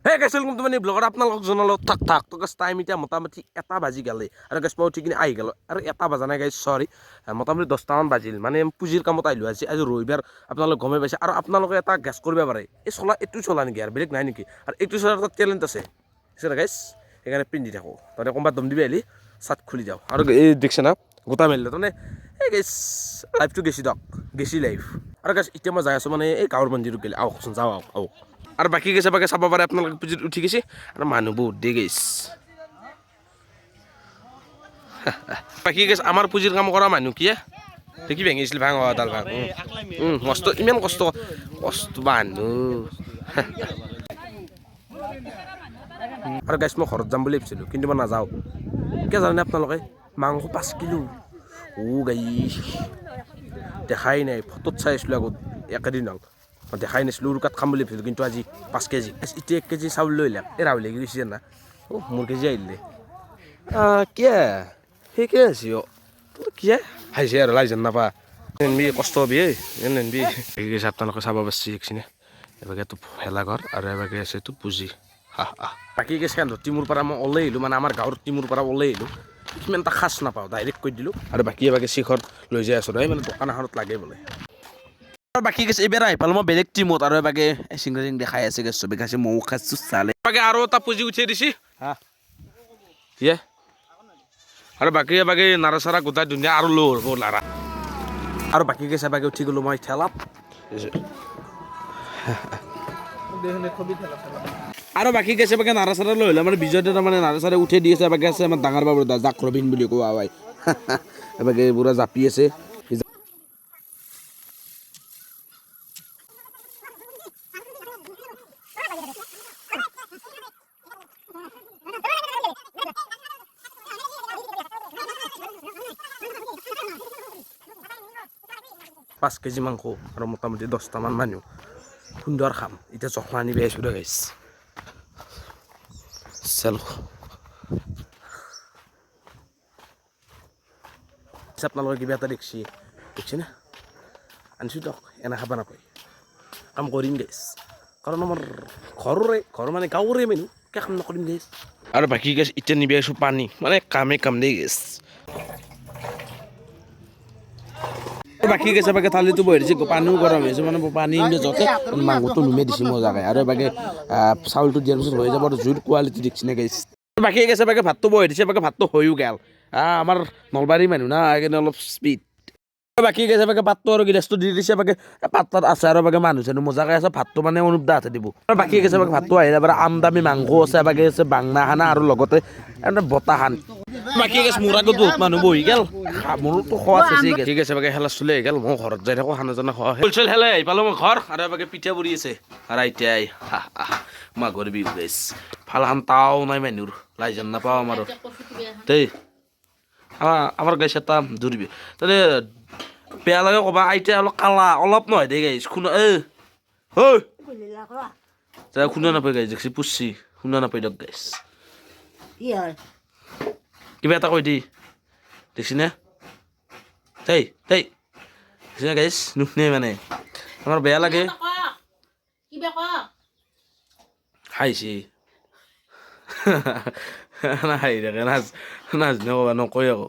হে গাইছ welcome to my new ব্লগত আপোনালোকক জনালো থাক তো গাইছ টাইম এতিয়া মোটামুটি 1টা বাজি গ'লে আৰু গাইছ মই উঠি কিনে আহি গ'লো আৰু 1টা বাজা নাই গাইছ চৰি মোটামুটি 10টামান বাজিল মানে পুঁজিৰ কামত আহিলোঁ আজি ৰবিবাৰ আপোনালোক গমে পাইছে আৰু আপোনালোকে এটা গেছ কৰিব পাৰে এই এইটো চলা নেকি আৰু বেলেগ নাই নেকি আৰু এইটো চলাৰ এটা টেলেণ্ট আছে গাইছ সেইকাৰণে পিন্ধি থাকোঁ তাতে কোনোবা দম দিবি আহিলি চাট খুলি যাওঁ আৰু এই দেখিছে না গোটা মেলিলে তাৰমানে এই গাইছ লাইফটো গেছি লাইফ আৰু গাইছ এতিয়া মই যাই আছোঁ মানে এই গাঁৱৰ মন্দিৰত গ'লে আহকচোন যাওঁ আহক আৰু বাকী গেছে বাকী চাব পাৰে আপোনালোকে পুঁজিত উঠি গৈছে আৰু মানুহ বহুত দেৰি গৈছে বাকী গেছ আমাৰ পুঁজিৰ কাম কৰা মানুহ কি দেখি ভেঙিছিল ভাঙ তাৰ ভাঙ মস্ত ইমান কষ্ট মানুহ আৰু গাইছ মই ঘৰত যাম বুলি ভাবিছিলোঁ কিন্তু মই নাযাওঁ কিয় জানে আপোনালোকে মাংস 5 কিলো গাইছ দেখাই নাই ফটোত চাই আছিলোঁ আগত একেদিন হ'ল মই দেখাই নাছিলোঁ উৰুকাত খাম বুলি ভাবিছিলোঁ কিন্তু আজি 5 কেজি এতিয়া 1 কেজি চাউল লৈ আহিলে এই ৰাহুল লাগি গৈছে না মোৰ কেজি আহিলে কিয় সেইকে আছে কিয় হাইছে আৰু লাইজান নাপা এনবি কষ্ট হবি এনবি গৈছে আপোনালোকে চাব পাৰিছে এইখিনে এবাৰতো ভেলাঘৰ আৰু এবাৰকে আছে এইটো পুঁজি বাকী গেছ কেন্দ্ৰ টিমুৰ পৰা মই ওলাই আহিলোঁ মানে আমাৰ গাঁৱৰ টিমুৰ পৰা ওলাই আহিলোঁ সিমান এটা সাজ নাপাওঁ ডাইৰেক্ট কৈ দিলোঁ আৰু বাকী এবাৰকে শিখৰ লৈ যাই আছোঁ মানে দোকান এখনত লাগে বোলে বাকী গেছ এইবাৰ আহি পালোঁ মই বেলেগ টিমত আৰু এবাৰকে চিংৰা চিং দেখাই আছে গেছ চবে খাইছে ময়ো খাইছোঁ চালে বাকী আৰু এটা পুঁজি উঠিয়াই দিছে ইয়ে আৰু বাকী এবাৰকে নাৰা চাৰা গোটাই ধুনীয়া আৰু লো হ'ব লাৰা আৰু বাকী গেছ এবাৰকে উঠি গ'লোঁ মই ঠেলাত আৰু বাকী গেছে এবাৰকে নাৰা চাৰা লৈ আহিলে মানে বিজয়তে তাৰমানে নাৰা চাৰা উঠাই দি আছে এবাৰকে আছে আমাৰ ডাঙৰ বাবু জাক ৰবিন বুলি কোৱা হয় এবাৰকে পুৰা জাপি আছে পাঁচ কেজি মাংস আৰু মোটামুটি 10টামান মানুহ সুন্দৰ খাম এতিয়া জখলা আনিবি আহিছোঁ দে গাইছ চেল আপোনালোকে কিবা এটা দেখছি না আনিছোঁ দিয়ক এনে খাব নাপায় কাম কৰিম গাইছ কাৰণ আমাৰ ঘৰ মানে গাঁৱৰে মানুহ কিয় কাম নকৰিম গাইছ আৰু বাকী গাইছ এতিয়া নিবি আহিছোঁ পানী মানে কাম দেই গাইছ বাকী গেছে বাকে থালিটো বহি দিছে পানীও গৰম হৈছে মানে পানী যতে মাংসটো নুমে দিছে মজাকে আৰু বাকে চাউলটো দিয়াৰ পিছত হৈ যাব আৰু জুইৰ কোৱালিটি দেখিছে নে গাইছ বাকী গেছে বাকে ভাতটো বহি দিছে বাকে ভাতটো হৈও গেল আমাৰ নলবাৰীৰ মানুহ না সেইকাৰণে অলপ স্পীড বাকী গেছে বাকে পাতটো আৰু গিলাচটো দি দিছে বাকে পাত আছে আৰু বাকে মানুহ চানুহ মজাকে আছে ভাতটো মানে অনুপদা হাতে দিব আৰু বাকী গেছে বাকে ভাতটো আহিলে বাৰু আমদামি মাংস আছে বাকে আছে বাংনা খানা আৰু লগতে বতাহ খান বাকী গেছ মোৰ আগত বহুত মানুহ বহি গেল মোৰতো খোৱা আছে ঠিক আছে বাকে খেলা চলি আহি গেল মই ঘৰত যাই থাকোঁ খানাজনে খোৱা চল খেলে আহি পালোঁ মই ঘৰ আৰু এবাকে পিঠা পৰি আছে আৰু এতিয়াই মাঘৰ বিহু গাইছ ফালখান তাও নাই মানুহৰ লাইজান নাপাওঁ আমাৰো দেই আমাৰ গাইছ এটা দূৰবি তাতে বেয়া লাগে ক'বা আইতা অলপ কালা অলপ নহয় দেই গাইছ শুনা শুনা নাপায় গাইছ দেখছি পুচছি শুনা নাপায় দিয়ক গাইছ কিবা এটা কৈ দি দেখছি নে দেই দেখছি না গাইছ নুশুনে মানে আমাৰ বেয়া লাগে হাইছি হাঁহি থাকে নাজনে ক'বা নকয় আকৌ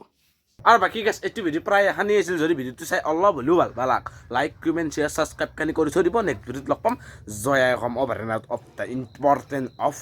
আৰু বাকী গাছ এইটো ভিডিঅ' প্ৰায় সানি আছিল যদি ভিডিঅ'টো চাই অলপ হ'লেও ভাল পালাক লাইক কমেণ্ট শ্বেয়াৰ ছাবস্ক্ৰাইব কানি কৰি থৈ দিব নেক্সট ভিডিঅ'ত লগ পাম জয় আই Assam over and out of the important of